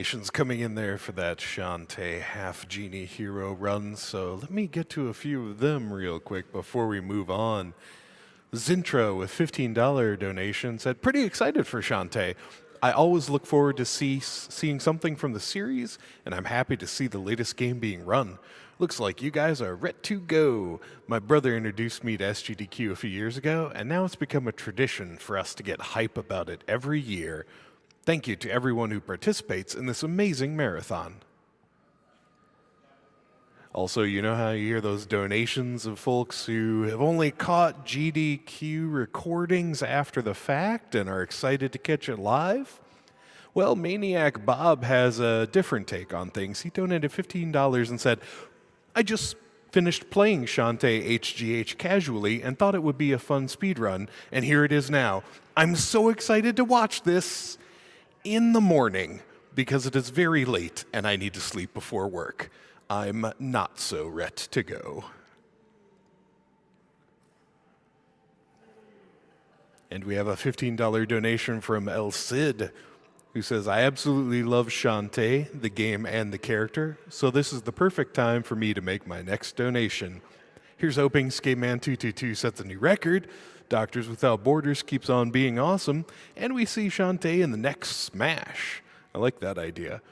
Donations coming in there for that Shante half genie hero run, so let me get to a few of them real quick before we move on. Zintra with $15 donation said, pretty excited for Shante. I always look forward to seeing something from the series, and I'm happy to see the latest game being run. Looks like you guys are ready to go. My brother introduced me to SGDQ a few years ago, and now it's become a tradition for us to get hype about it every year. Thank you to everyone who participates in this amazing marathon. Also, you know how you hear those donations of folks who have only caught GDQ recordings after the fact and are excited to catch it live? Well, Maniac Bob has a different take on things. He donated $15 and said, I just finished playing Shante HGH casually and thought it would be a fun speedrun, and here it is now. I'm so excited to watch this in the morning because it is very late and I need to sleep before work. I'm not so ready to go. And we have a $15 donation from El Cid, who says, I absolutely love Shante, the game and the character, so this is the perfect time for me to make my next donation. Here's hoping Skateman222 sets a new record, Doctors Without Borders keeps on being awesome, and we see Shante in the next Smash. I like that idea.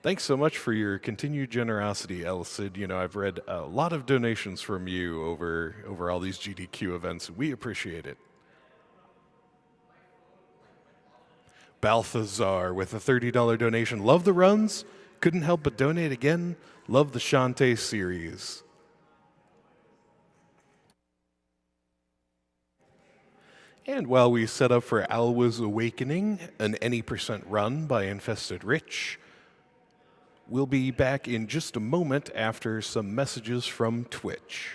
Thanks so much for your continued generosity, El Cid. You know, I've read a lot of donations from you over all these GDQ events. We appreciate it. Balthazar with a $30 donation. Love the runs. Couldn't help but donate again. Love the Shante series. And while we set up for Alwa's Awakening, an any percent run by InfestedRiche, we'll be back in just a moment after some messages from Twitch.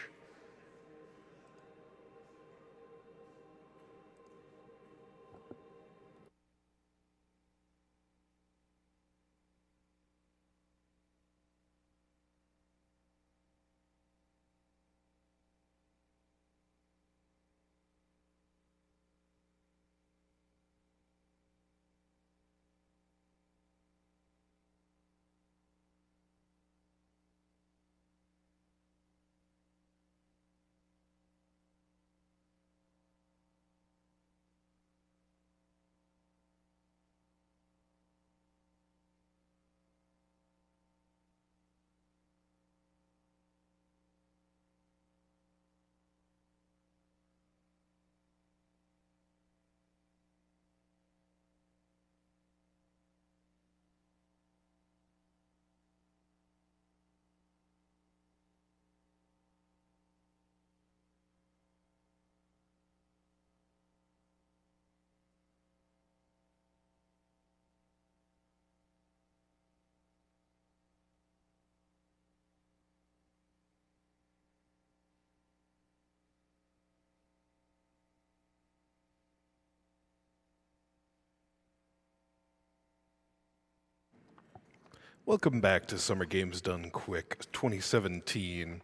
Welcome back to Summer Games Done Quick 2017.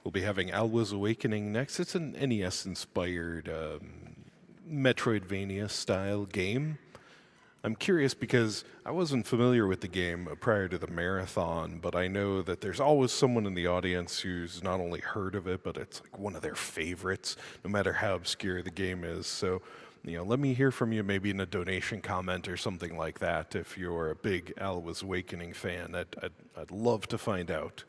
We'll be having Alwa's Awakening next. It's an NES-inspired Metroidvania-style game. I'm curious because I wasn't familiar with the game prior to the marathon, but I know that there's always someone in the audience who's not only heard of it, but it's like one of their favorites, no matter how obscure the game is. So, let me hear from you maybe in a donation comment or something like that if you're a big Alwa's Awakening fan. I'd love to find out.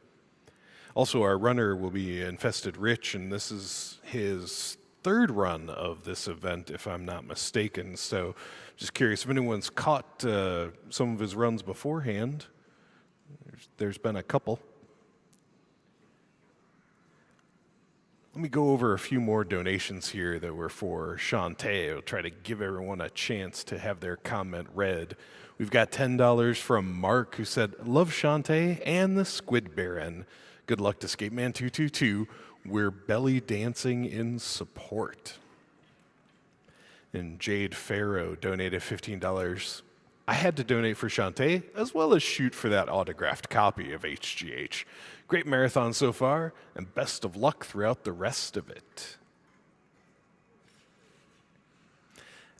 Also, our runner will be InfestedRiche, and this is his third run of this event, if I'm not mistaken. So just curious if anyone's caught some of his runs beforehand. There's been a couple. Let me go over a few more donations here that were for Shante. I'll try to give everyone a chance to have their comment read. We've got $10 from Mark, who said, love Shante and the Squid Baron. Good luck to Skateman222. We're belly dancing in support. And Jade Farrow donated $15. I had to donate for Shante, as well as shoot for that autographed copy of HGH. Great marathon so far, and best of luck throughout the rest of it.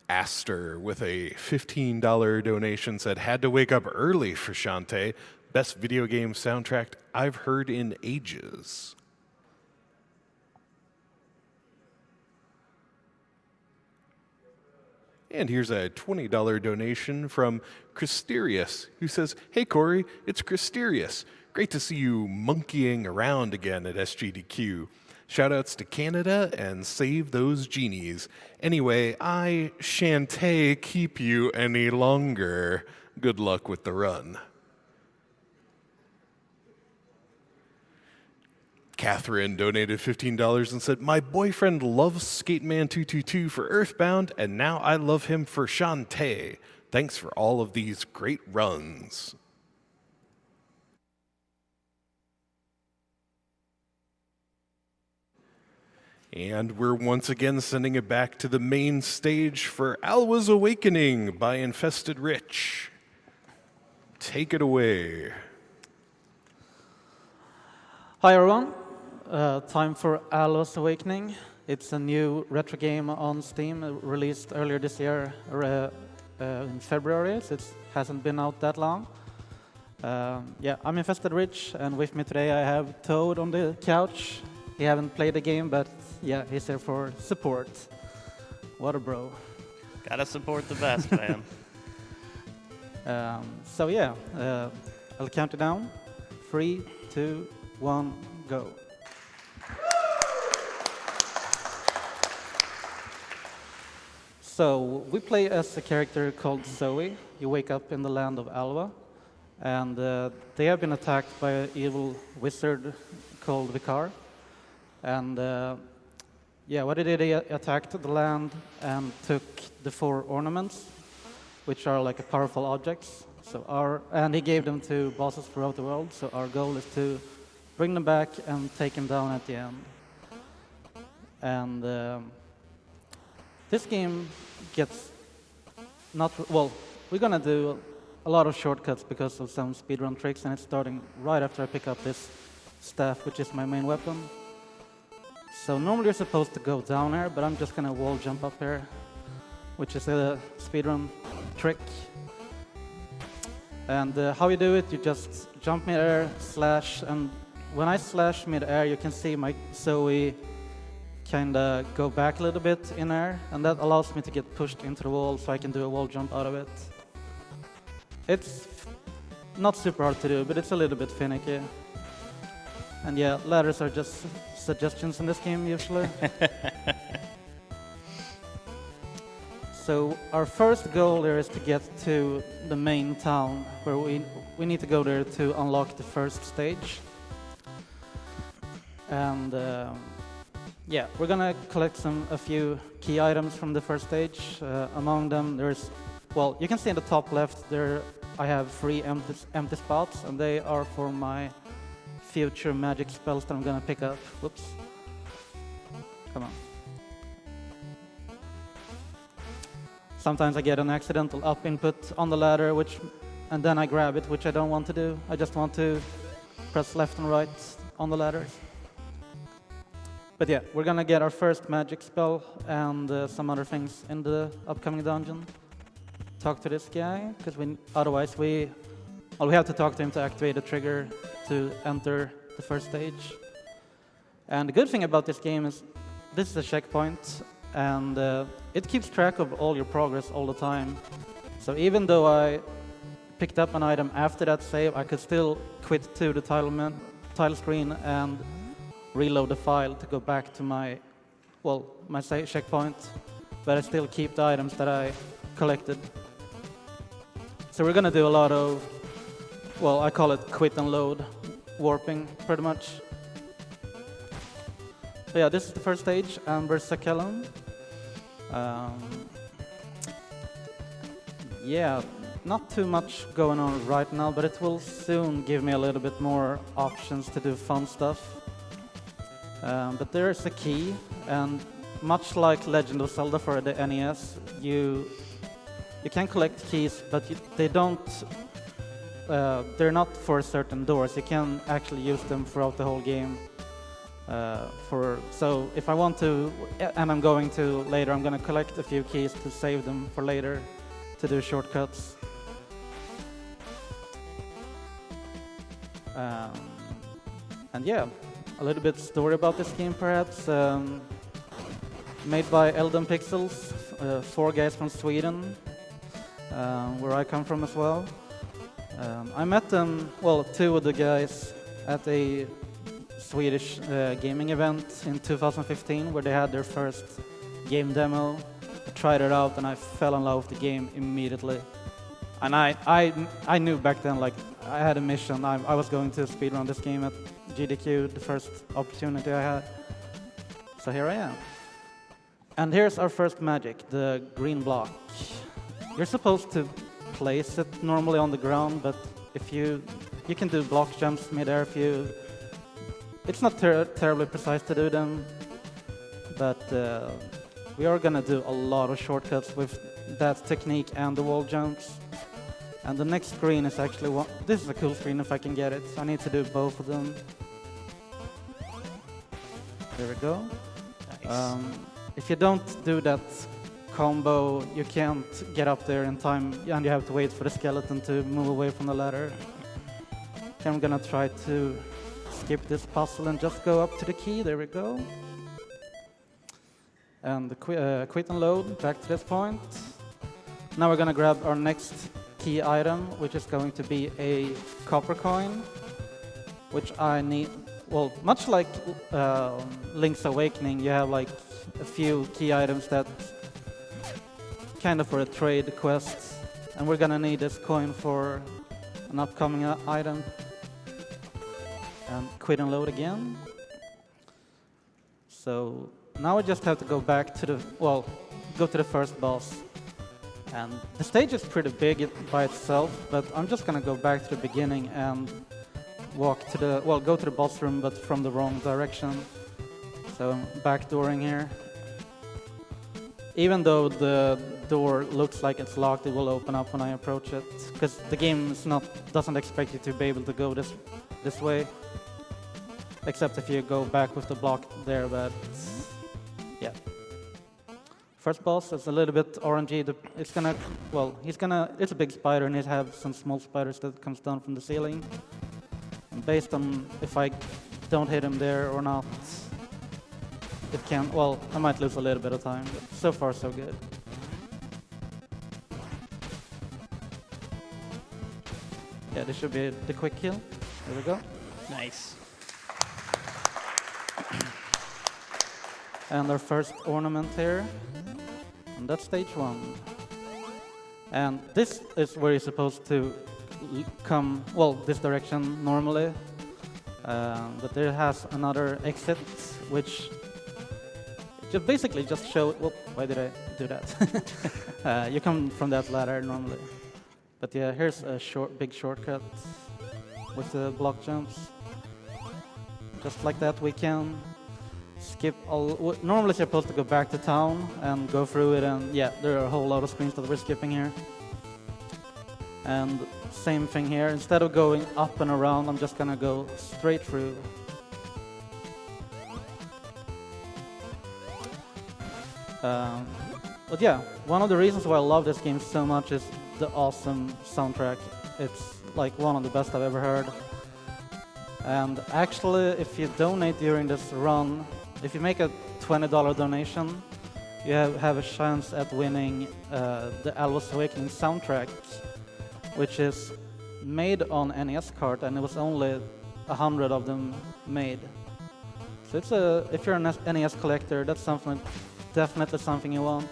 Aster with a $15 donation said, had to wake up early for Shante. Best video game soundtrack I've heard in ages. And here's a $20 donation from Christerius, who says, hey Corey, it's Christerius. Great to see you monkeying around again at SGDQ. Shoutouts to Canada and save those genies. Anyway, I shan't keep you any longer. Good luck with the run. Catherine donated $15 and said, my boyfriend loves Skateman 222 for Earthbound, and now I love him for Shante. Thanks for all of these great runs. And we're once again sending it back to the main stage for Alwa's Awakening by InfestedRiche. Take it away. Hi everyone, time for Alwa's Awakening. It's a new retro game on Steam, released earlier this year in February, so it hasn't been out that long. Yeah, I'm InfestedRiche, and with me today I have Toad on the couch. He haven't played the game, but yeah, he's there for support. What a bro. Gotta support the best, man. So yeah, I'll count it down. 3, 2, 1, go. So we play as a character called Zoe. You wake up in the land of Alwa, and they have been attacked by an evil wizard called Vicar. And yeah, what he did, he attacked the land and took the 4 ornaments, which are like powerful objects. And he gave them to bosses throughout the world. So our goal is to bring them back and take them down at the end. And this game gets we're gonna do a lot of shortcuts because of some speedrun tricks, and it's starting right after I pick up this staff, which is my main weapon. So normally you're supposed to go down here, but I'm just gonna wall jump up here, which is a speedrun trick. And how you do it, you just jump mid-air, slash, and when I slash mid-air, you can see my Zoe kinda go back a little bit in air, and that allows me to get pushed into the wall so I can do a wall jump out of it. It's not super hard to do, but it's a little bit finicky. And yeah, ladders are just suggestions in this game usually. So our first goal there is to get to the main town, where we need to go there to unlock the first stage. And yeah, we're gonna collect a few key items from the first stage. Among them, there's, well, you can see in the top left there I have 3 empty spots, and they are for my future magic spells that I'm gonna pick up. Whoops. Come on. Sometimes I get an accidental up input on the ladder, and then I grab it, which I don't want to do. I just want to press left and right on the ladders. But yeah, we're gonna get our first magic spell and some other things in the upcoming dungeon. Talk to this guy, because otherwise we have to talk to him to activate the trigger to enter the first stage. And the good thing about this game is this is a checkpoint, and it keeps track of all your progress all the time. So even though I picked up an item after that save, I could still quit to the title screen and reload the file to go back to my checkpoint, but I still keep the items that I collected. So we're gonna do a lot of, I call it quit and load warping, pretty much. So yeah, this is the first stage, Amber Sakellum. Yeah, not too much going on right now, but it will soon give me a little bit more options to do fun stuff. But there's a key, and much like Legend of Zelda for the NES, you can collect keys, but they're not for certain doors. You can actually use them throughout the whole game. So if I want to, and I'm going to later, I'm going to collect a few keys to save them for later to do shortcuts. And yeah, a little bit story about this game perhaps. Made by Elden Pixels, 4 guys from Sweden, where I come from as well. I met them, well, 2 of the guys at a Swedish gaming event in 2015 where they had their first game demo. I tried it out and I fell in love with the game immediately. And I knew back then, like, I had a mission. I was going to speedrun this game at GDQ, the first opportunity I had. So here I am. And here's our first magic, the green block. You're supposed to place it normally on the ground, but if you can do block jumps mid-air if you... It's not terribly precise to do them, but we are gonna do a lot of shortcuts with that technique and the wall jumps. And the next screen is actually one... This is a cool screen if I can get it. I need to do both of them. There we go. Nice. If you don't do that combo, you can't get up there in time, and you have to wait for the skeleton to move away from the ladder. Okay, I'm gonna try to skip this puzzle and just go up to the key. There we go. And quit and load, back to this point. Now we're gonna grab our next key item, which is going to be a copper coin, which I need... Well, much like Link's Awakening, you have like a few key items that kind of for a trade quest, and we're gonna need this coin for an upcoming item. And quit and load again. So now we just have to go back to the, well, go to the first boss. And the stage is pretty big by itself, but I'm just gonna go back to the beginning and walk to the, well, go to the boss room, but from the wrong direction. So I'm backdooring here. Even though the door looks like it's locked, it will open up when I approach it, because the game is doesn't expect you to be able to go this way, except if you go back with the block there. But yeah, first boss is a little bit RNG. It's gonna, well, it's a big spider and it has some small spiders that comes down from the ceiling. And based on if I don't hit him there or not, it can, well, I might lose a little bit of time, but so far so good. Yeah, this should be the quick kill. There we go. Nice. And our first ornament here. And that's stage 1. And this is where you're supposed to come, well, this direction normally. But there has another exit, which basically just show, whoop, why did I do that? You come from that ladder normally. But yeah, here's a big shortcut with the block jumps. Just like that, we can skip all. Normally, you're supposed to go back to town and go through it, and yeah, there are a whole lot of screens that we're skipping here. And same thing here. Instead of going up and around, I'm just gonna go straight through. But yeah, one of the reasons why I love this game so much is the awesome soundtrack. It's like one of the best I've ever heard. And actually, if you donate during this run, if you make a $20 donation, you have a chance at winning the Alwa's Awakening soundtrack, which is made on NES card, and it was only 100 of them made. So if you're an NES collector, that's definitely something you want.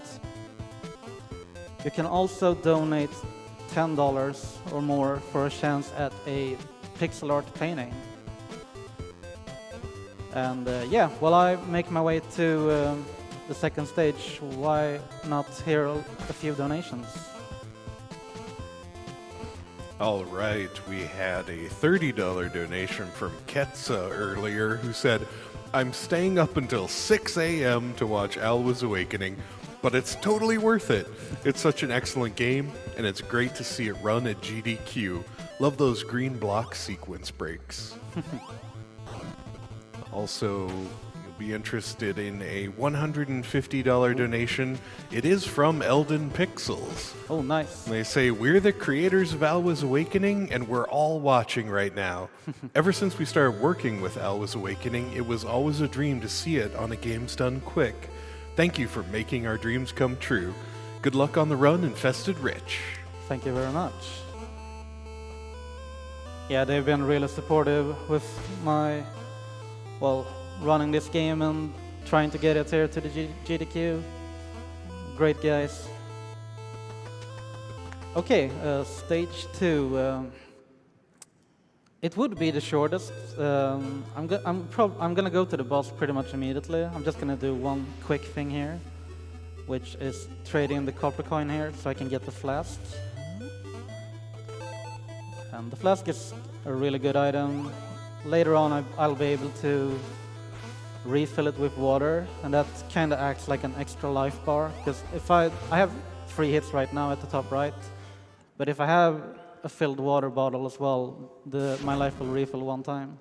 You can also donate $10 or more for a chance at a pixel art painting. And yeah, while I make my way to the second stage, why not hear a few donations? All right, we had a $30 donation from Ketsa earlier, who said, "I'm staying up until 6 a.m. to watch Alwa's Awakening, but it's totally worth it. It's such an excellent game, and it's great to see it run at GDQ. Love those green block sequence breaks." Also, you'll be interested in a $150 donation. It is from Eldon Pixels. Oh, nice. They say, we're the creators of Alwa's Awakening, and we're all watching right now. Ever since we started working with Alwa's Awakening, it was always a dream to see it on a Games Done Quick. Thank you for making our dreams come true. Good luck on the run, InfestedRiche. Thank you very much. Yeah, they've been really supportive with my, running this game and trying to get it here to the GDQ. Great guys. Okay, stage 2. It would be the shortest. I'm gonna go to the boss pretty much immediately. I'm just gonna do one quick thing here, which is trade in the copper coin here so I can get the flask. And the flask is a really good item. Later on, I'll be able to refill it with water, and that kind of acts like an extra life bar. Because if I have 3 hits right now at the top right, but if I have a filled water bottle as well, my life will refill 1 time.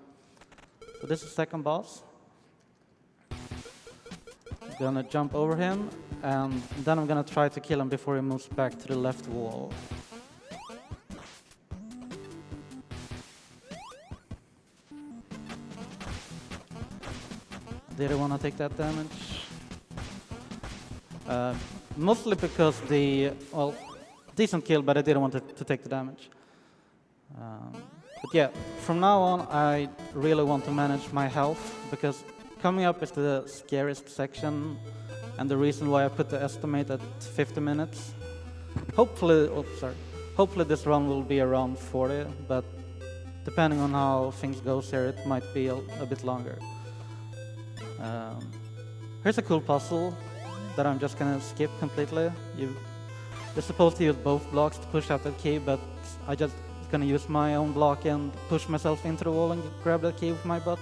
So this is second boss. I'm gonna jump over him, and then I'm gonna try to kill him before he moves back to the left wall. Did I want to take that damage? Mostly because decent kill, but I didn't want to take the damage. But yeah, from now on, I really want to manage my health, because coming up is the scariest section, and the reason why I put the estimate at 50 minutes. Hopefully this run will be around 40, but depending on how things goes here, it might be a bit longer. Here's a cool puzzle that I'm just gonna skip completely. You're supposed to use both blocks to push out that key, but I just gonna use my own block and push myself into the wall and grab that key with my butt.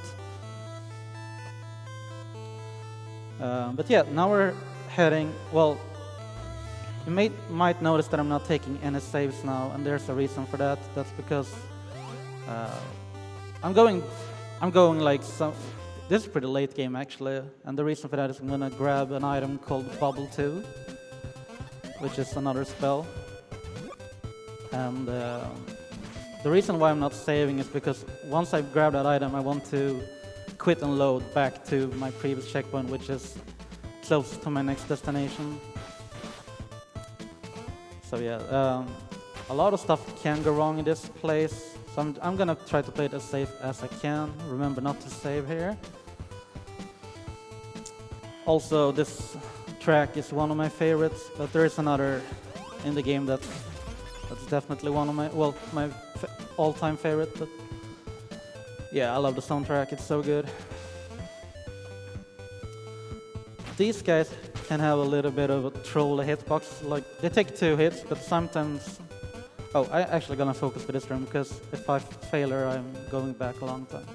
But yeah, now we're heading, you might notice that I'm not taking any saves now, and there's a reason for that. That's because I'm going like this is pretty late game actually, and the reason for that is I'm gonna grab an item called Bubble 2, which is another spell. And the reason why I'm not saving is because once I grab that item, I want to quit and load back to my previous checkpoint, which is close to my next destination. So yeah, a lot of stuff can go wrong in this place. So I'm gonna try to play it as safe as I can. Remember not to save here. Also, this track is one of my favorites, but there is another in the game that's definitely one of my all-time favorite. But yeah, I love the soundtrack. It's so good. These guys can have a little bit of a troll hitbox. Like they take 2 hits, but sometimes. Oh, I'm actually gonna focus with this room, because if I fail her, I'm going back a long time.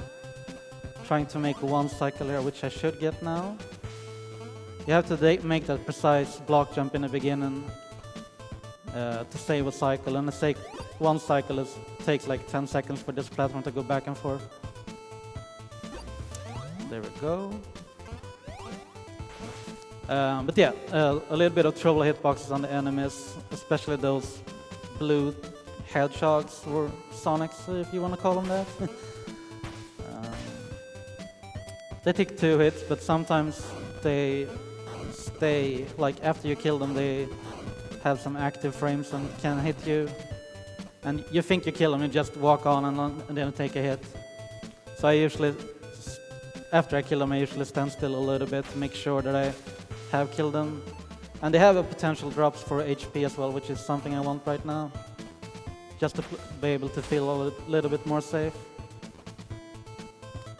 Trying to make 1 cycle here, which I should get now. You have to make that precise block jump in the beginning to save a cycle, and the 1 cycle takes like 10 seconds for this platform to go back and forth. There we go. But yeah, a little bit of trouble hitboxes on the enemies, especially those blue hedgehogs or sonics, if you want to call them that. They take 2 hits, but sometimes they stay, like after you kill them, they have some active frames and can hit you. And you think you kill them, you just walk on and then take a hit. So I usually, after I kill them, I usually stand still a little bit to make sure that I have killed them. And they have a potential drops for HP as well, which is something I want right now. Just to be able to feel a little bit more safe.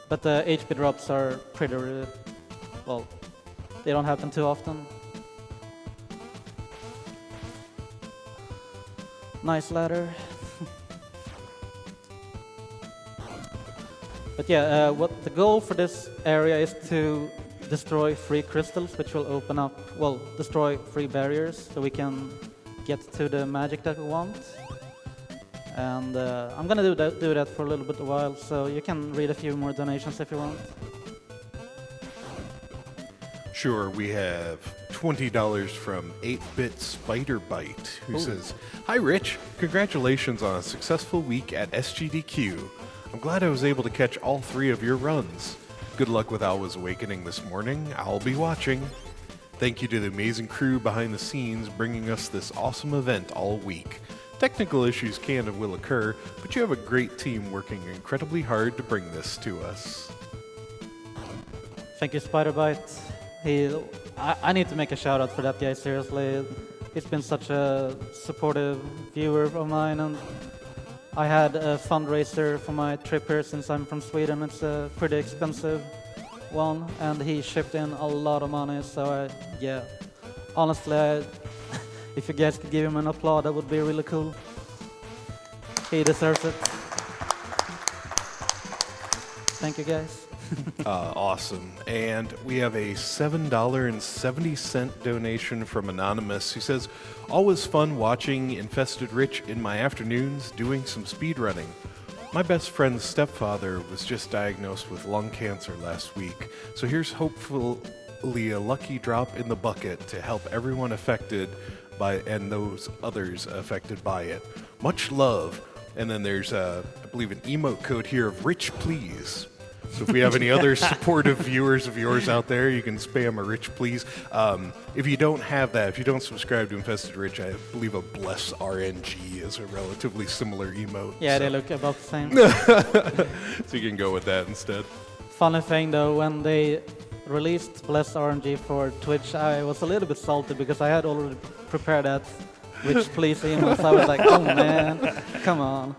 But the HP drops are pretty, they don't happen too often. Nice ladder. But yeah, what the goal for this area is to destroy 3 crystals, which will open up, destroy 3 barriers, so we can get to the magic that we want. And I'm gonna do that for a little bit a while, so you can read a few more donations if you want. Sure, we have $20 from 8-Bit Spider Bite, who says, "Hi Rich, congratulations on a successful week at SGDQ. I'm glad I was able to catch all 3 of your runs. Good luck with Alwa's Awakening this morning. I'll be watching. Thank you to the amazing crew behind the scenes bringing us this awesome event all week. Technical issues can and will occur, but you have a great team working incredibly hard to bring this to us." Thank you, Spiderbite. I need to make a shout out for that guy, seriously. He's been such a supportive viewer of mine, and I had a fundraiser for my trip here since I'm from Sweden. It's a pretty expensive one, and he shipped in a lot of money, so yeah. Honestly, if you guys could give him an applause, that would be really cool. He deserves it. Thank you, guys. Awesome. And we have a $7.70 donation from Anonymous who says, "Always fun watching InfestedRiche in my afternoons doing some speedrunning. My best friend's stepfather was just diagnosed with lung cancer last week, so here's hopefully a lucky drop in the bucket to help everyone affected by and those others affected by it. Much love." And then there's, I believe, an emote code here of "Rich Please." So if we have any other supportive viewers of yours out there, you can spam a "Rich Please." If you don't have that, if you don't subscribe to InfestedRiche, I believe a Bless RNG is a relatively similar emote. Yeah, they look about the same. So you can go with that instead. Funny thing though, when they released Bless RNG for Twitch, I was a little bit salty because I had already prepared that "Rich Please" email, so I was like, oh man, come on.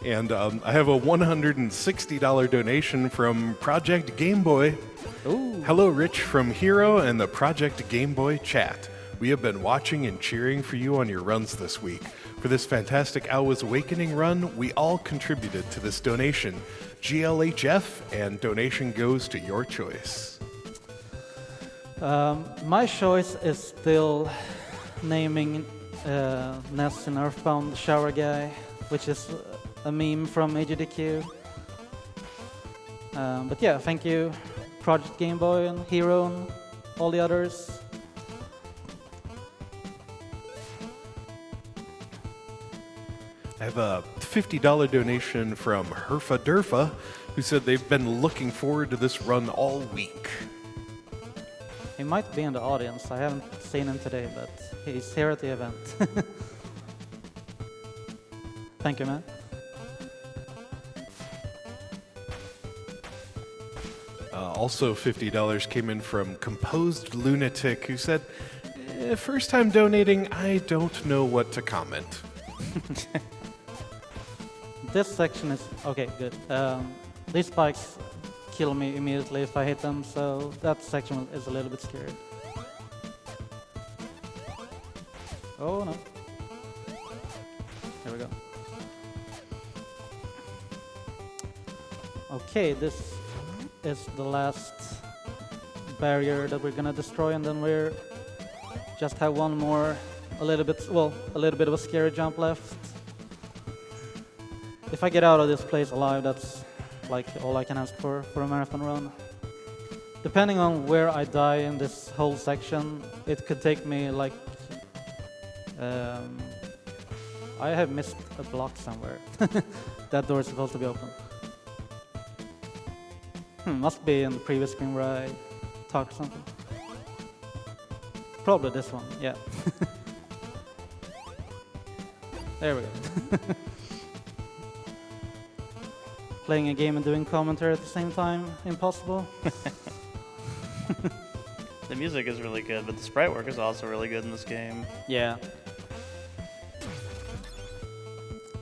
And I have a $160 donation from Project Game Boy. Ooh. "Hello, Rich from Hero and the Project Game Boy chat. We have been watching and cheering for you on your runs this week. For this fantastic Alwa's Awakening run, we all contributed to this donation. GLHF, and donation goes to your choice." My choice is still naming Ness in Earthbound Shower Guy, which is a meme from AGDQ. But yeah, thank you, Project Game Boy and Hero and all the others. I have a $50 donation from Herfa Durfa, who said they've been looking forward to this run all week. He might be in the audience. I haven't seen him today, but he's here at the event. Thank you, man. Also $50 came in from Composed Lunatic, who said, "First time donating, I don't know what to comment." This section is okay, good. These spikes kill me immediately if I hit them, so that section is a little bit scary. Oh no. Here we go. Okay, this is the last barrier that we're gonna destroy, and then we're just have one more, a little bit of a scary jump left. If I get out of this place alive, that's like all I can ask for a marathon run. Depending on where I die in this whole section, it could take me like I have missed a block somewhere. That door is supposed to be open. Must be in the previous screen where I talked something. Probably this one, yeah. There we go. Playing a game and doing commentary at the same time, impossible. The music is really good, but the sprite work is also really good in this game. Yeah.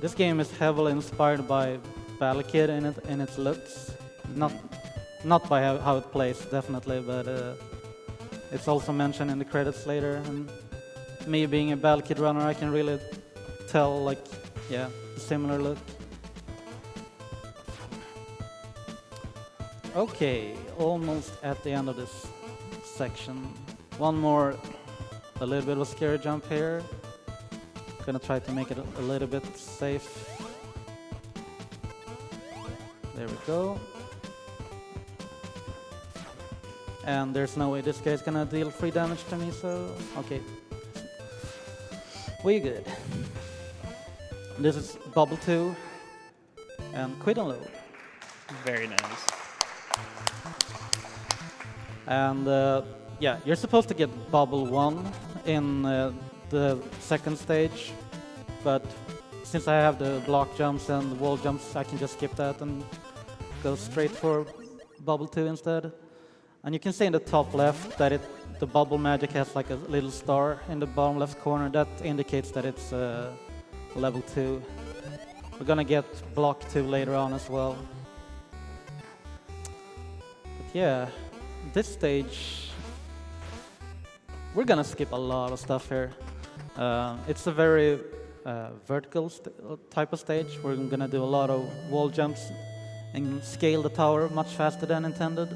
This game is heavily inspired by Battle Kid in its looks. Not by how it plays, definitely, but it's also mentioned in the credits later. And me being a Battle Kid runner, I can really tell, like, yeah, a similar look. Okay, almost at the end of this section. One more, a little bit of a scary jump here. Gonna try to make it a little bit safe. There we go. And there's no way this guy's gonna deal 3 damage to me, so okay. We good. This is bubble 2 and quit and load. Very nice. And yeah, you're supposed to get bubble 1 in the second stage, but since I have the block jumps and the wall jumps, I can just skip that and go straight for bubble 2 instead. And you can see in the top left that the bubble magic has like a little star in the bottom left corner. That indicates that it's level 2. We're gonna get block 2 later on as well. But yeah, this stage, we're gonna skip a lot of stuff here. It's a very vertical type of stage. We're gonna do a lot of wall jumps and scale the tower much faster than intended.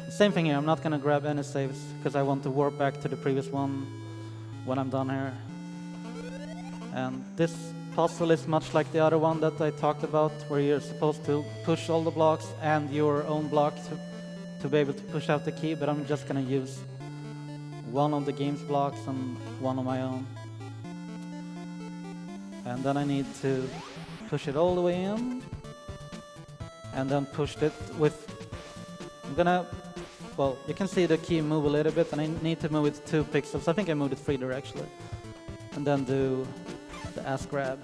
Same thing here, I'm not gonna grab any saves because I want to warp back to the previous one when I'm done here. And this puzzle is much like the other one that I talked about, where you're supposed to push all the blocks and your own block to be able to push out the key, but I'm just gonna use one of the game's blocks and one of my own. And then I need to push it all the way in, and then push it with, well, you can see the key move a little bit, and I need to move it 2 pixels. I think I moved it 3 there actually. And then do the ass grab.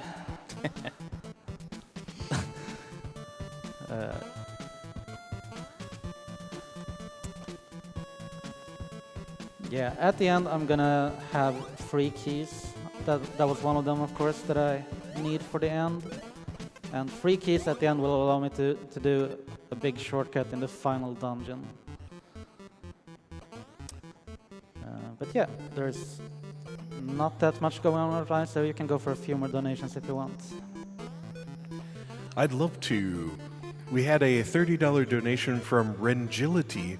Yeah, at the end I'm gonna have 3 keys. That was one of them, of course, that I need for the end. And 3 keys at the end will allow me to do a big shortcut in the final dungeon. But yeah, there's not that much going on right, so you can go for a few more donations if you want. I'd love to. We had a $30 donation from Rengility,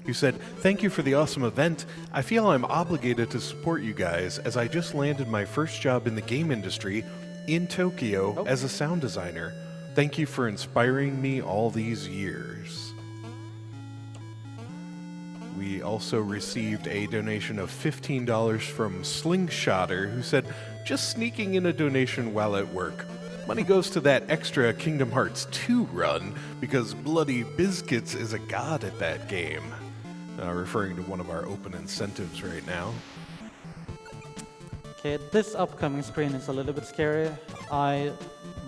who said, "Thank you for the awesome event. I feel I'm obligated to support you guys as I just landed my first job in the game industry in Tokyo as a sound designer. Thank you for inspiring me all these years." We also received a donation of $15 from Slingshotter, who said, "Just sneaking in a donation while at work. Money goes to that extra Kingdom Hearts 2 run because Bloody Biscuits is a god at that game." Referring to one of our open incentives right now. Okay, this upcoming screen is a little bit scary. I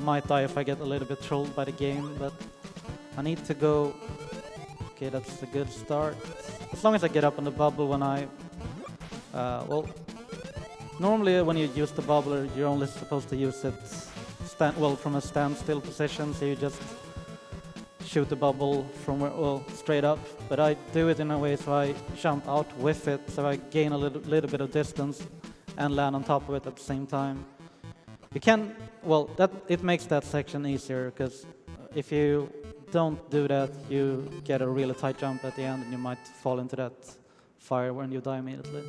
might die if I get a little bit trolled by the game, but I need to go. Okay, that's a good start. As long as I get up on the bubble when I... well, normally when you use the bubble, you're only supposed to use it from a standstill position, so you just shoot the bubble from straight up. But I do it in a way so I jump out with it, so I gain a little bit of distance and land on top of it at the same time. You can, it makes that section easier, because if you don't do that, you get a really tight jump at the end and you might fall into that fire when you die immediately.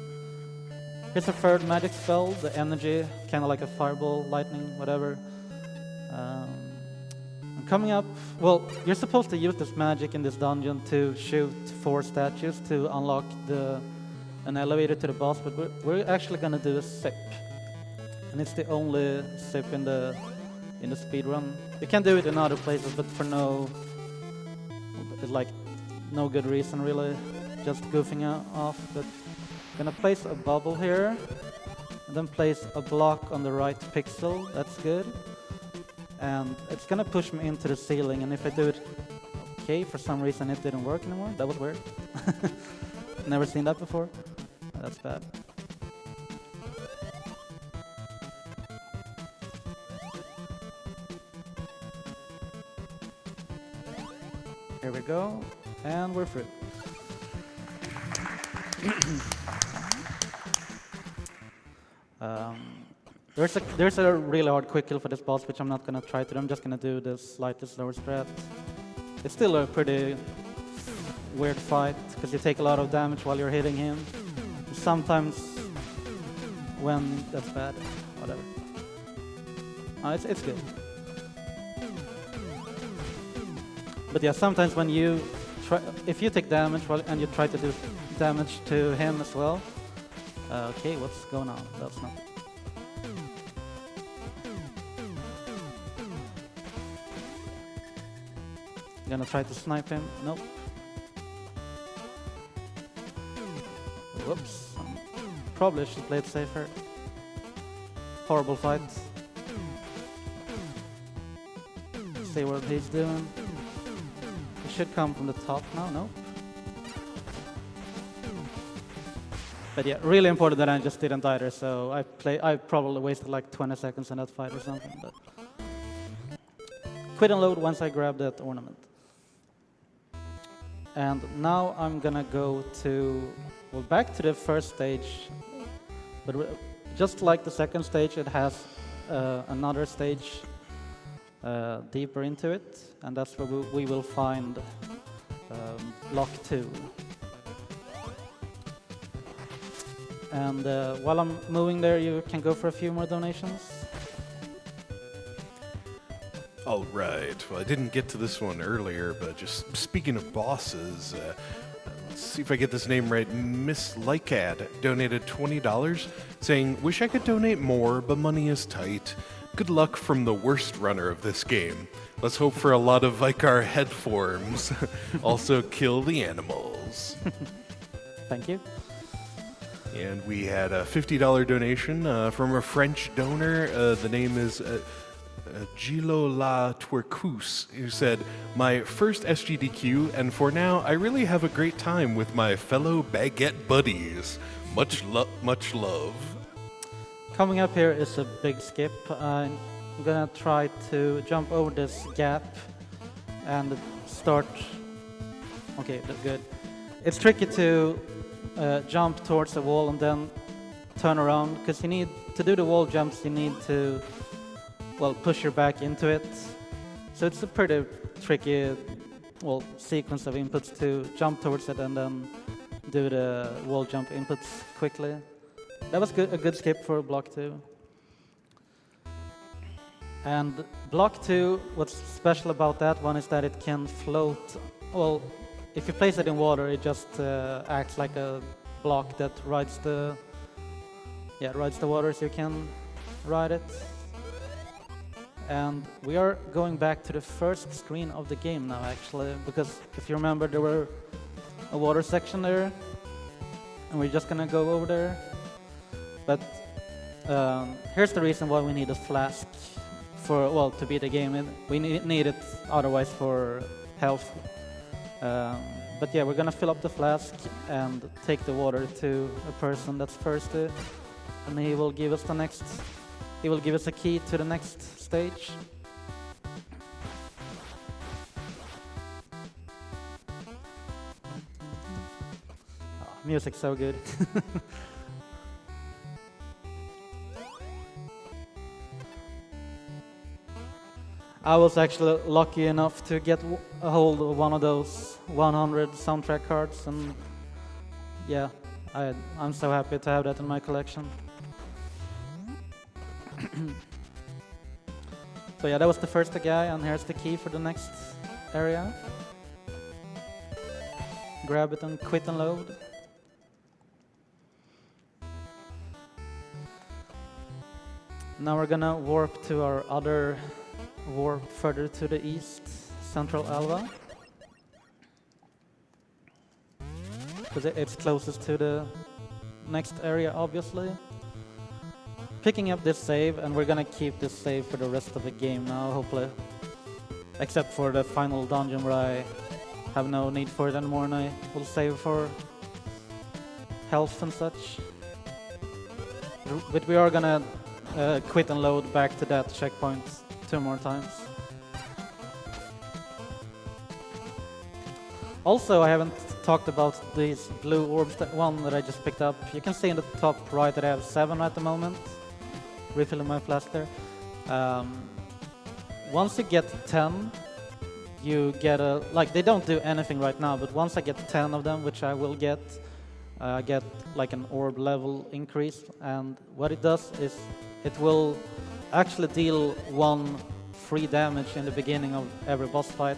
Here's a third magic spell, the energy, kind of like a fireball, lightning, whatever. And coming up, you're supposed to use this magic in this dungeon to shoot 4 statues to unlock an elevator to the boss, but we're actually gonna do a sip. And it's the only sip in the speedrun. You can do it in other places, but for no good reason really, just goofing off. But I'm gonna place a bubble here, and then place a block on the right pixel. That's good. And it's gonna push me into the ceiling, and if I do it okay, for some reason it didn't work anymore. That was weird. Never seen that before. That's bad. Here we go, and we're through. There's a really hard quick kill for this boss, which I'm not gonna try to do. I'm just gonna do this slightly slower strat. It's still a pretty weird fight, because you take a lot of damage while you're hitting him. Sometimes when that's bad, whatever. It's good. But yeah, sometimes when you if you take damage and you try to do damage to him as well. Okay, what's going on? That's not. Gonna try to snipe him. Nope. Whoops. Probably should play it safer. Horrible fight. See what he's doing. He should come from the top now, no? But yeah, really important that I just didn't die there, so I probably wasted like 20 seconds in that fight or something, but quit and load once I grab that ornament. And now I'm gonna go back to the first stage, but just like the second stage, it has another stage deeper into it, and that's where we will find block 2. And while I'm moving there, you can go for a few more donations. All right. Well, I didn't get to this one earlier, but just speaking of bosses, let's see if I get this name right. Miss Lycad donated $20, saying, "Wish I could donate more, but money is tight. Good luck from the worst runner of this game. Let's hope for a lot of Vicar head forms. Also, kill the animals." Thank you. And we had a $50 donation from a French donor. The name is Gilo La Twercus, who said, "My first SGDQ, and for now, I really have a great time with my fellow baguette buddies. Much love." Coming up here is a big skip. I'm gonna try to jump over this gap and start. Okay, that's good. It's tricky to jump towards the wall and then turn around, because you need to do the wall jumps. You need to push your back into it. So it's a pretty tricky sequence of inputs to jump towards it and then do the wall jump inputs quickly. That was a good skip for block 2. And block 2, what's special about that one is that it can float. Well, if you place it in water, it just acts like a block that rides the water, so you can ride it. And we are going back to the first screen of the game now, actually, because if you remember, there were a water section there, and we're just gonna go over there. But here's the reason why we need a flask to beat the game. We need it otherwise for health. But yeah, we're gonna fill up the flask and take the water to a person that's thirsty, and he will give us a key to the next stage. Oh, music's so good. I was actually lucky enough to get a hold of one of those 100 soundtrack cards, and yeah, I'm so happy to have that in my collection. So yeah, that was the first guy, and here's the key for the next area. Grab it and quit and load. Now we're gonna warp to our other warp further to the east, Central Alwa, because it's closest to the next area, obviously. Picking up this save, and we're gonna keep this save for the rest of the game now, hopefully. Except for the final dungeon where I have no need for it anymore, and I will save for health and such. But we are gonna quit and load back to that checkpoint 2 more times. Also, I haven't talked about these blue orbs, one that I just picked up. You can see in the top right that I have 7 at the moment. Refilling my flask there. Once you get 10, you get they don't do anything right now, but once I get 10 of them, which I will get, I get like an orb level increase, and what it does is it will actually deal 1 free damage in the beginning of every boss fight.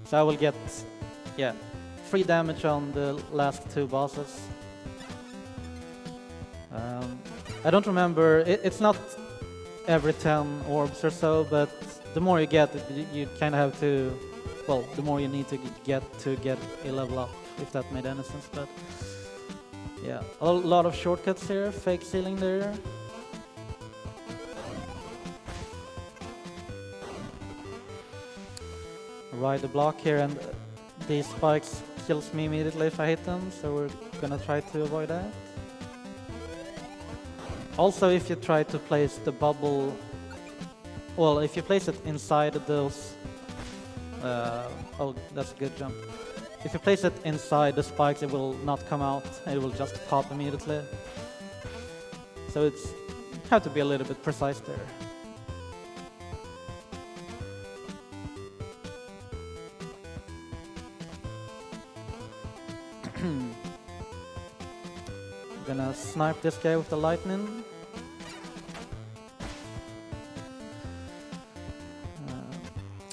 So I will get yeah, 3 damage on the last 2 bosses. I don't remember, it's not every 10 orbs or so, but the more you get, you kind of have to, well, the more you need to get a level up, if that made any sense. But yeah, a lot of shortcuts here, fake ceiling there. Ride the block here, and these spikes kills me immediately if I hit them, so we're gonna try to avoid that. Also, if you try to place the bubble, well, if you place it inside those, oh, that's a good jump. If you place it inside the spikes, it will not come out, it will just pop immediately. So it's have to be a little bit precise there. I'm gonna snipe this guy with the lightning.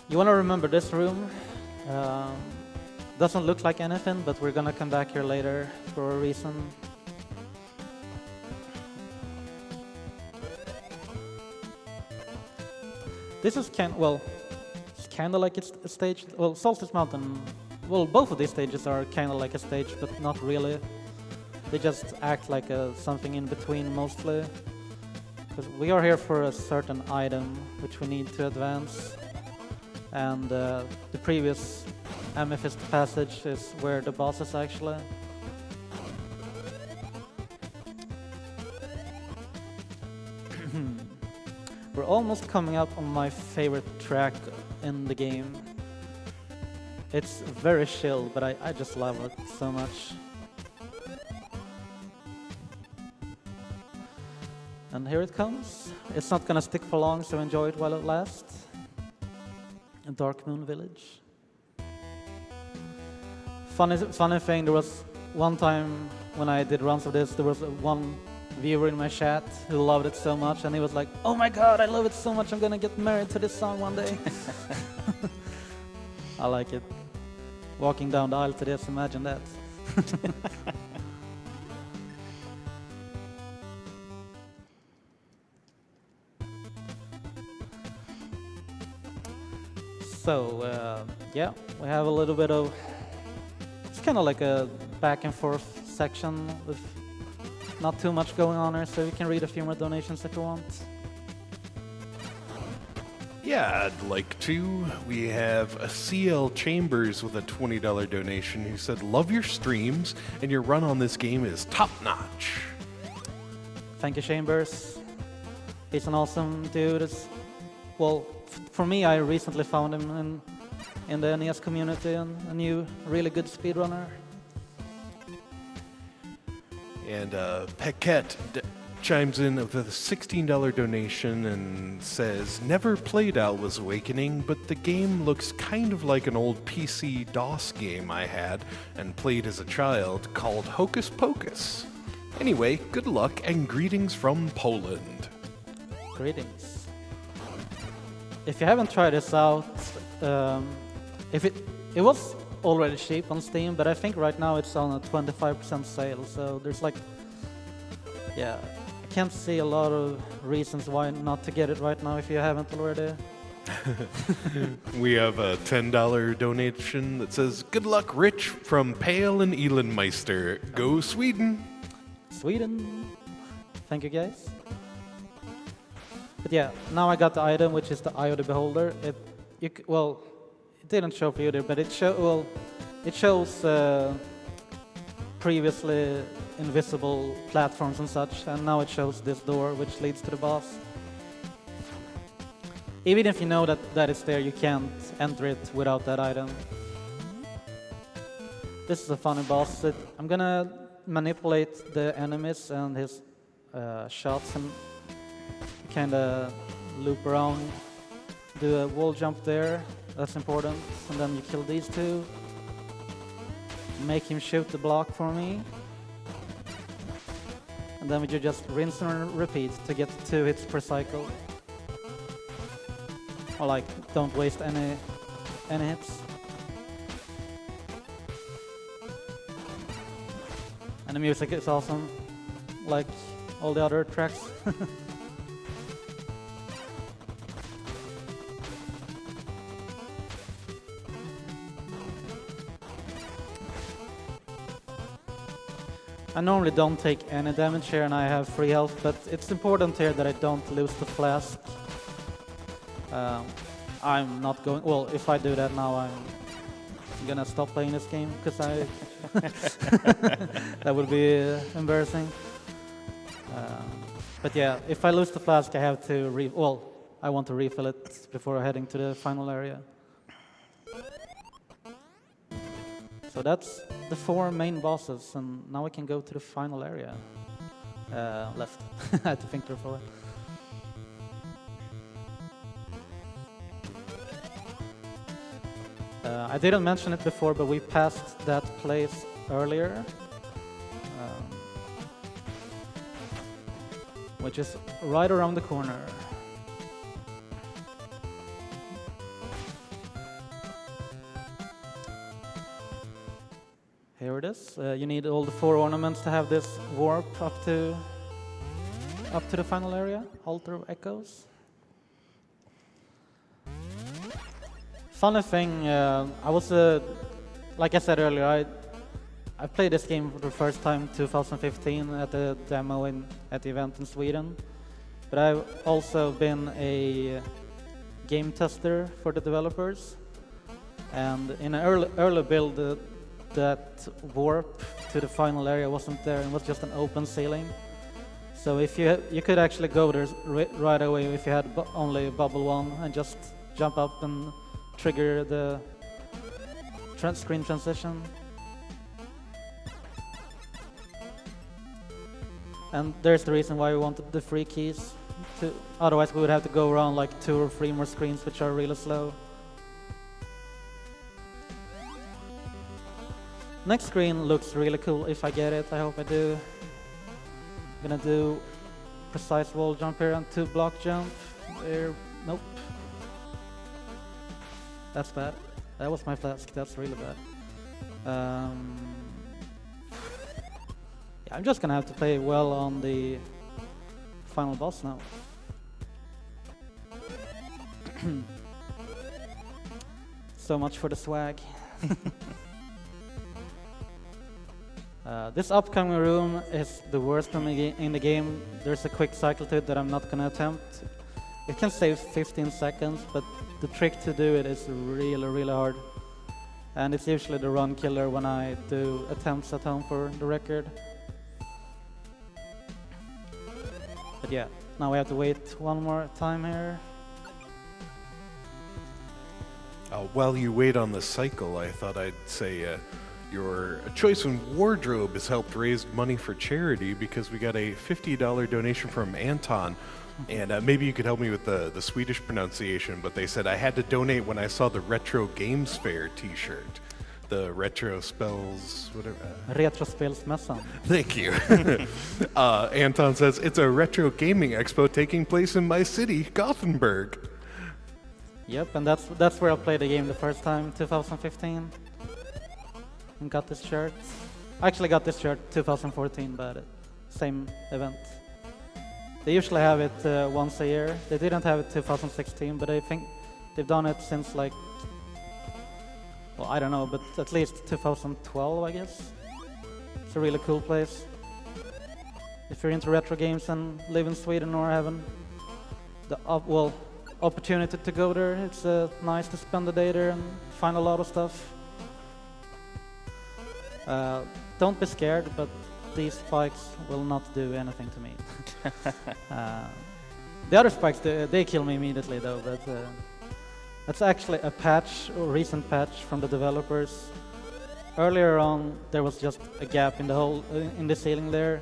You wanna remember this room. Doesn't look like anything, but we're gonna come back here later for a reason. This is it's kinda like it's a stage. Well, Solstice Mountain. Well, both of these stages are kinda like a stage, but not really. They just act like something in between mostly. Because we are here for a certain item which we need to advance. And the previous amethyst passage is where the boss is actually. We're almost coming up on my favorite track in the game. It's very chill, but I just love it so much. And here it comes. It's not gonna stick for long, so enjoy it while it lasts. A Dark Moon Village. Funny thing, there was one time when I did runs of this, there was one viewer in my chat who loved it so much, and he was like, "Oh my god, I love it so much, I'm gonna get married to this song one day." I like it. Walking down the aisle to this, imagine that. So, yeah, we have a little bit of, it's kind of like a back and forth section with not too much going on here, so you can read a few more donations if you want. Yeah, I'd like to. We have a CL Chambers with a $20 donation who said, "Love your streams, and your run on this game is top-notch." Thank you, Chambers. He's an awesome dude. Well, for me, I recently found him in the NES community, and a new, really good speedrunner. And Paquette chimes in with a $16 donation and says, "Never played Alwa's Awakening, but the game looks kind of like an old PC DOS game I had and played as a child called Hocus Pocus. Anyway, good luck and greetings from Poland." Greetings. If you haven't tried this out, if it was already cheap on Steam, but I think right now it's on a 25% sale, so there's like, yeah, I can't see a lot of reasons why not to get it right now if you haven't already. We have a $10 donation that says, "Good luck, Rich, from Pale and Elenmeister. Go Sweden." Sweden. Thank you, guys. But yeah, now I got the item, which is the Eye of the Beholder. It didn't show for you there, but it shows previously invisible platforms and such, and now it shows this door which leads to the boss. Even if you know that it's there, you can't enter it without that item. This is a funny boss. I'm gonna manipulate the enemies and his shots and kind of loop around, do a wall jump there. That's important. And then you kill these two. Make him shoot the block for me. And then we just rinse and repeat to get 2 hits per cycle. Or like, don't waste any hits. And the music is awesome, like all the other tracks. I normally don't take any damage here and I have free health, but it's important here that I don't lose the flask. I'm not going, well, if I do that now, I'm gonna stop playing this game, because that would be embarrassing. But yeah, if I lose the flask, I have to, I want to refill it before heading to the final area. So that's the 4 main bosses, and now we can go to the final area. Left. I had to think there for a while. I didn't mention it before, but we passed that place earlier, which is right around the corner. Here it is. You need all the 4 ornaments to have this warp up to the final area, Altar of Echoes. Funny thing, I was, like I said earlier, I played this game for the first time 2015 at the demo at the event in Sweden. But I've also been a game tester for the developers. And in an early build, that warp to the final area wasn't there, and was just an open ceiling. So if you could actually go there right away if you had only bubble 1 and just jump up and trigger the screen transition. And there's the reason why we wanted the free keys. Otherwise we would have to go around like 2 or 3 more screens, which are really slow. Next screen looks really cool if I get it. I hope I do. I'm gonna do precise wall jump here and 2 block jump. There, nope. That's bad. That was my flask. That's really bad. Yeah, I'm just gonna have to play well on the final boss now. So much for the swag. This upcoming room is the worst in the game. There's a quick cycle to it that I'm not gonna attempt. It can save 15 seconds, but the trick to do it is really, really hard. And it's usually the run killer when I do attempts at home, for the record. But yeah, now we have to wait one more time here. While you wait on the cycle, I thought I'd say your choice in wardrobe has helped raise money for charity, because we got a $50 donation from Anton. And maybe you could help me with the Swedish pronunciation, but they said I had to donate when I saw the Retro Games Fair t-shirt. The retro spells, whatever. Retrospelsmässan. Thank you. Anton says, it's a retro gaming expo taking place in my city, Gothenburg. Yep, and that's where I played the game the first time, 2015. And got this shirt. I actually got this shirt 2014, but same event. They usually have it once a year. They didn't have it 2016, but I think they've done it since like, well, I don't know, but at least 2012, I guess. It's a really cool place. If you're into retro games and live in Sweden or having the opportunity to go there, it's nice to spend the day there and find a lot of stuff. Don't be scared, but these spikes will not do anything to me. The other spikes, they kill me immediately though, but that's actually a patch, or recent patch from the developers. Earlier on, there was just a gap in the ceiling there,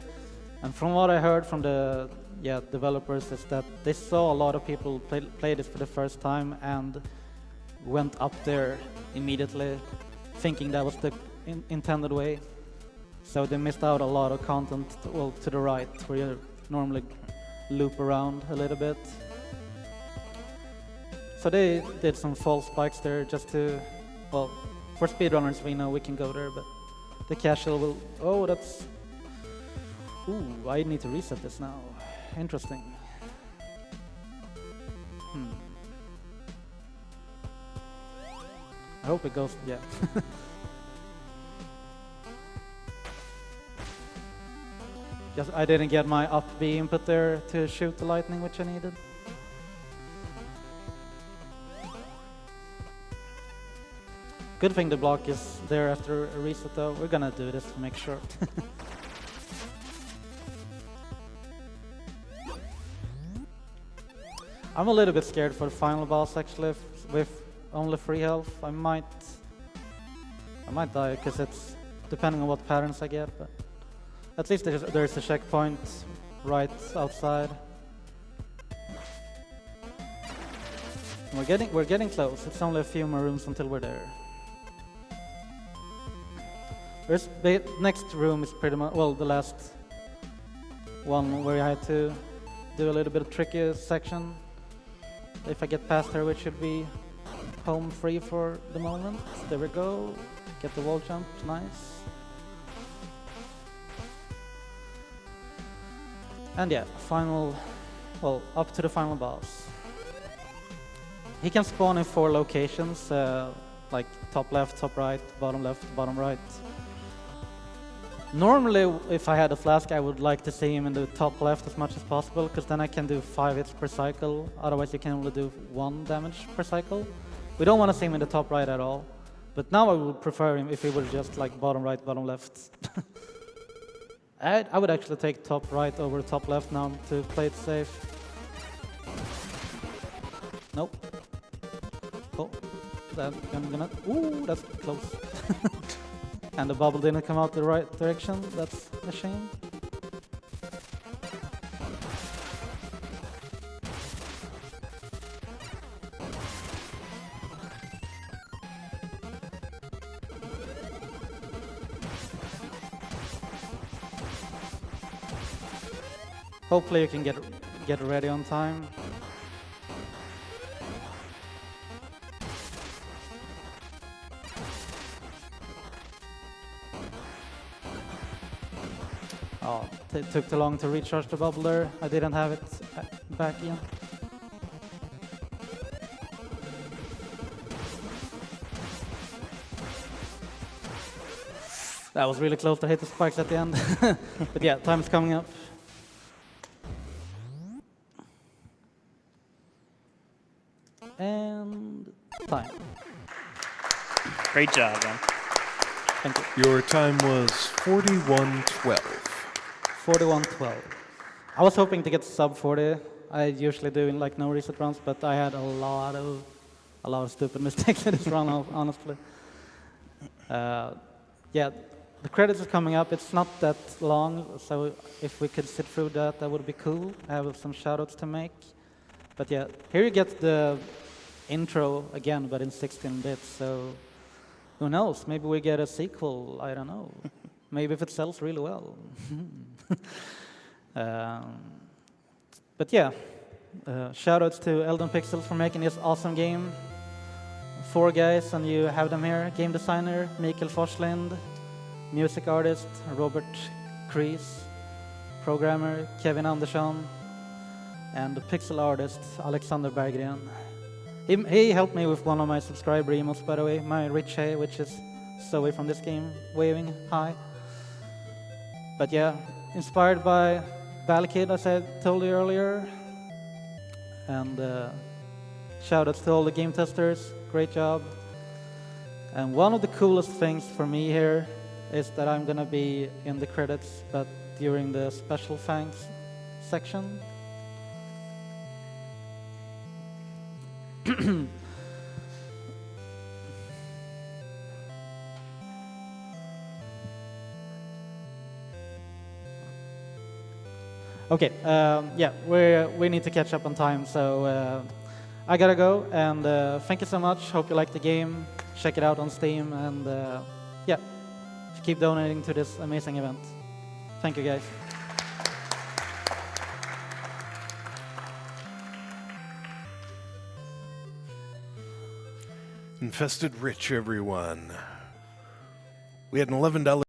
and from what I heard from the developers is that they saw a lot of people play this for the first time and went up there immediately, thinking that was the intended way. So they missed out a lot of content, to the right, where you normally loop around a little bit. So they did some false spikes there just to, for speedrunners we know we can go there, but the casual will, Ooh, I need to reset this now. Interesting. I hope it goes, yeah. Just, I didn't get my up B input there to shoot the lightning, which I needed. Good thing the block is there after a reset though. We're gonna do this to make sure. I'm a little bit scared for the final boss actually. With only 3 health, I might die because it's depending on what patterns I get. But at least there's a checkpoint right outside. We're getting close. It's only a few more rooms until we're there. The next room is pretty much, well, the last one where I had to do a little bit of tricky section. If I get past her, we should be home free for the moment. There we go. Get the wall jump, nice. And yeah, up to the final boss. He can spawn in 4 locations, like top left, top right, bottom left, bottom right. Normally, if I had a flask, I would like to see him in the top left as much as possible, because then I can do 5 hits per cycle. Otherwise, you can only do 1 damage per cycle. We don't want to see him in the top right at all. But now I would prefer him if he were just like bottom right, bottom left. I would actually take top right over top left now to play it safe. Nope. Oh, ooh, that's close. And the bubble didn't come out the right direction. That's a shame. Hopefully you can get ready on time. Oh, it took too long to recharge the bubble there. I didn't have it back in. That was really close to hit the spikes at the end. But yeah, time's coming up. And time. Great job, man. Thank you. Your time was 41:12. 41:12. I was hoping to get sub 40. I usually do in like no reset runs, but I had a lot of stupid mistakes in this run, honestly. Yeah, the credits are coming up. It's not that long, so if we could sit through that, that would be cool. I have some shoutouts to make. But yeah, here you get the intro again, but in 16 bits. So who knows? Maybe we get a sequel. I don't know. Maybe if it sells really well. But yeah, shoutouts to Eldon Pixels for making this awesome game. 4 guys, and you have them here. Game designer, Mikael Forslind. Music artist, Robert Kreis. Programmer, Kevin Andersson. And the pixel artist, Alexander Berggren. He helped me with one of my subscriber emotes, by the way, my Rich Hay, which is Zoe from this game, waving hi. But yeah, inspired by Valkid, as I told you earlier. And shoutouts to all the game testers, great job. And one of the coolest things for me here is that I'm gonna be in the credits, but during the special thanks section. Okay, yeah, we need to catch up on time, so I gotta go, and thank you so much. Hope you like the game. Check it out on Steam, and yeah, keep donating to this amazing event. Thank you, guys. InfestedRiche, everyone. We had an $11